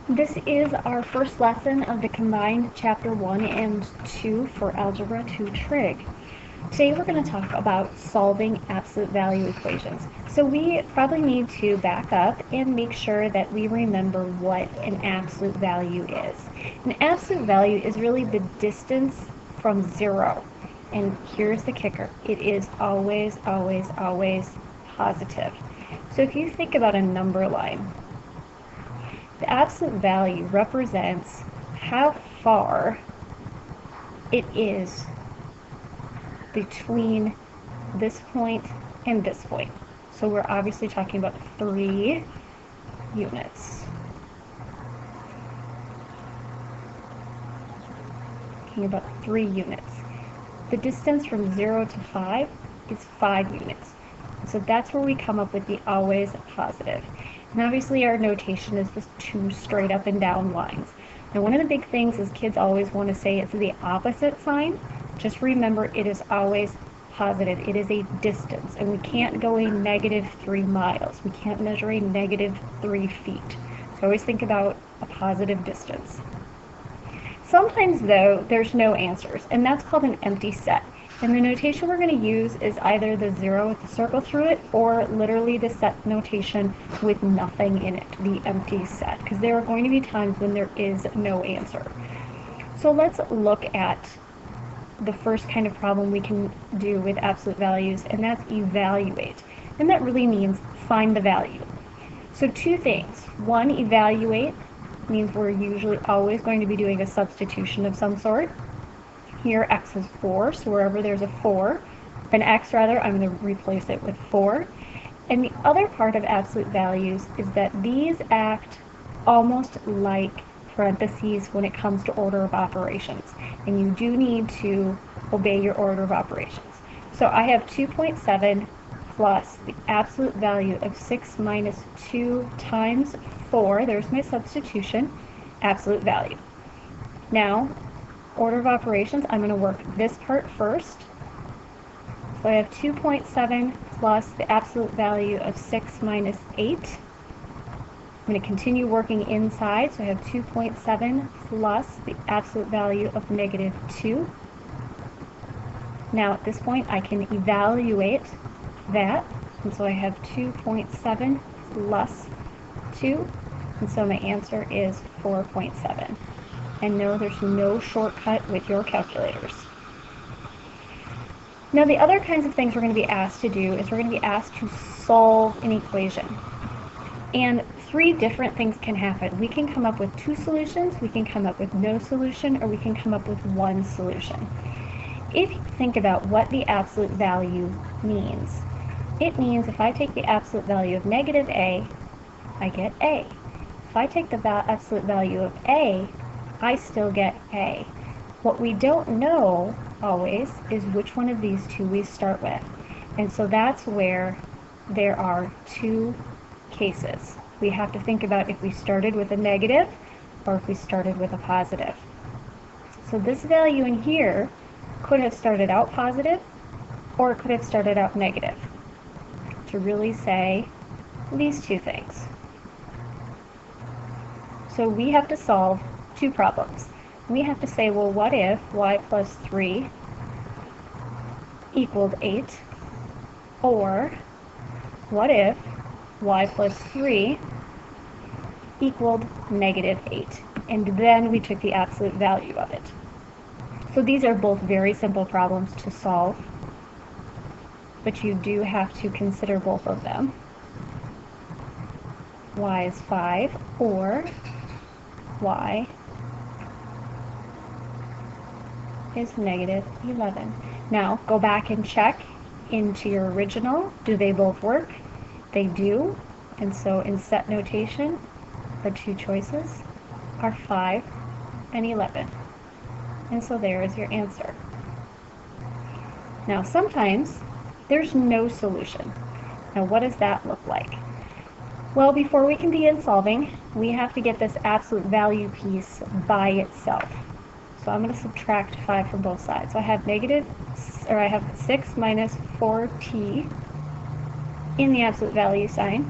This is our first lesson of the combined Chapter 1 and 2 for Algebra 2 Trig. Today we're going to talk about solving absolute value equations. So we probably need to back up and make sure that we remember what an absolute value is. An absolute value is really the distance from zero. And here's the kicker. It is always, always, always positive. So if you think about a number line, the absolute value represents how far it is between this point and this point. So we're obviously talking about 3 units. Talking about 3 units. The distance from 0 to 5 is 5 units. So that's where we come up with the always positive. And obviously our notation is just 2 straight up and down lines. Now one of the big things is kids always want to say it's the opposite sign. Just remember it is always positive. It is a distance, and we can't go a -3 miles. We can't measure a -3 feet. So always think about a positive distance. Sometimes though, there's no answers, and that's called an empty set. And the notation we're going to use is either the 0 with the circle through it, or literally the set notation with nothing in it, the empty set, because there are going to be times when there is no answer. So let's look at the first kind of problem we can do with absolute values, and that's evaluate. And that really means find the value. So 2 things. 1, evaluate means we're usually always going to be doing a substitution of some sort. Here x is 4, so wherever there's a 4, an x rather, I'm going to replace it with 4. And the other part of absolute values is that these act almost like parentheses when it comes to order of operations. And you do need to obey your order of operations. So I have 2.7 plus the absolute value of 6 minus 2 times 4. There's my substitution, absolute value. Now, order of operations, I'm going to work this part first. So I have 2.7 plus the absolute value of 6 minus 8. I'm going to continue working inside, so I have 2.7 plus the absolute value of -2. Now at this point I can evaluate that, and so I have 2.7 plus 2, and so my answer is 4.7. And no, there's no shortcut with your calculators. Now the other kinds of things we're going to be asked to do is we're going to be asked to solve an equation. And 3 different things can happen. We can come up with 2 solutions, we can come up with no solution, or we can come up with 1 solution. If you think about what the absolute value means, it means if I take the absolute value of -a, I get a. If I take the absolute value of a, I still get a. What we don't know always is which one of these 2 we start with. And so that's where there are 2 cases. We have to think about if we started with a negative or if we started with a positive. So this value in here could have started out positive or it could have started out negative, to really say these 2 things. So we have to solve 2 problems. We have to say, well, what if y plus 3 equaled 8? Or what if y plus 3 equaled -8? And then we took the absolute value of it. So these are both very simple problems to solve, but you do have to consider both of them. Y is 5, or y is -11. Now go back and check into your original. Do they both work? They do. And so in set notation, the 2 choices are 5 and 11. And so there is your answer. Now sometimes there's no solution. Now what does that look like? Well, before we can begin solving, we have to get this absolute value piece by itself. So I'm going to subtract 5 from both sides. So I have 6 minus 4t in the absolute value sign.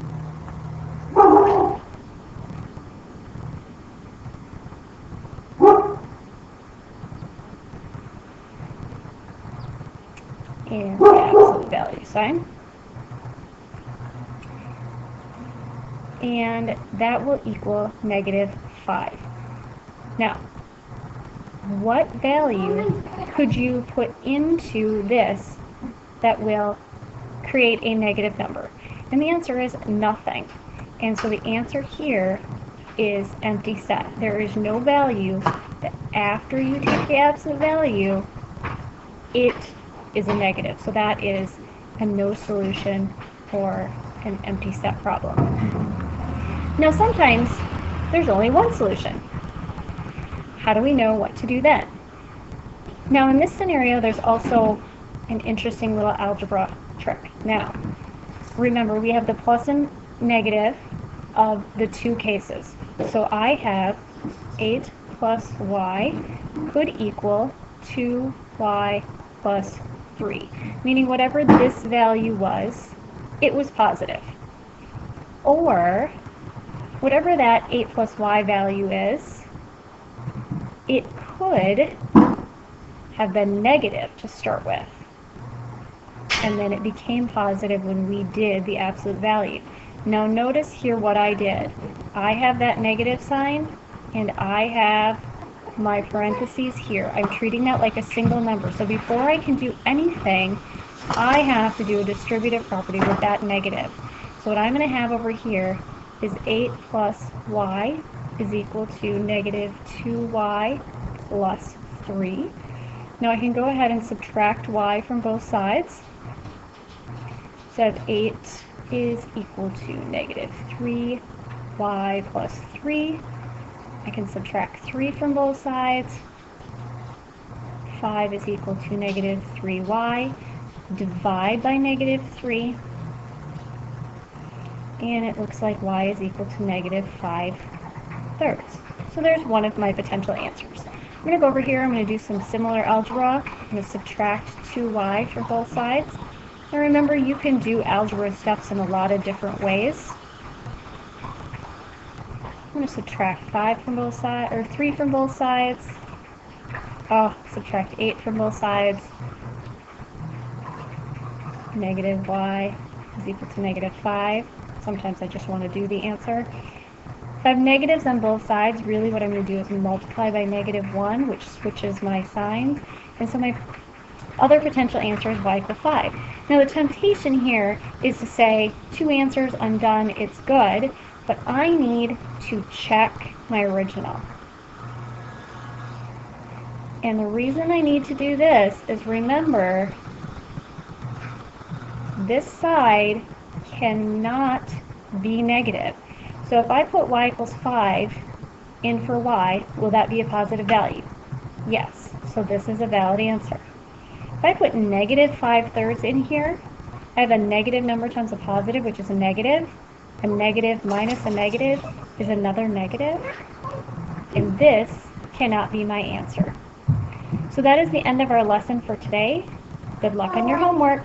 and the absolute value sign. And that will equal -5. Now, what value could you put into this that will create a negative number? And the answer is nothing. And so the answer here is empty set. There is no value that after you take the absolute value, it is a negative. So that is a no solution for an empty set problem. Now sometimes there's only one solution. How do we know what to do then? Now in this scenario, there's also an interesting little algebra trick. Now, remember we have the plus and negative of the two cases. So I have 8 plus y could equal 2y plus 3, meaning whatever this value was, it was positive. Or whatever that 8 plus y value is, it could have been negative to start with. And then it became positive when we did the absolute value. Now notice here what I did. I have that negative sign, and I have my parentheses here. I'm treating that like a single number. So before I can do anything, I have to do a distributive property with that negative. So what I'm going to have over here is 8 plus y is equal to -2y plus 3. Now I can go ahead and subtract y from both sides. So 8 is equal to -3y plus 3. I can subtract 3 from both sides. 5 is equal to -3y. Divide by -3. And it looks like y is equal to -5/3. So there's one of my potential answers. I'm going to go over here, I'm going to do some similar algebra. I'm going to subtract 2y from both sides. And remember, you can do algebra steps in a lot of different ways. I'm going to subtract 5 from both sides, or 3 from both sides. Oh, subtract 8 from both sides. -y is equal to -5. Sometimes I just want to do the answer. If I have negatives on both sides, really what I'm going to do is multiply by -1, which switches my signs. And so my other potential answer is y equals 5. Now the temptation here is to say, 2 answers, I'm done, it's good, but I need to check my original. And the reason I need to do this is, remember, this side cannot be negative. So if I put y equals 5 in for y, will that be a positive value? Yes. So this is a valid answer. If I put -5/3 in here, I have a negative number times a positive, which is a negative. A negative minus a negative is another negative. And this cannot be my answer. So that is the end of our lesson for today. Good luck on your homework.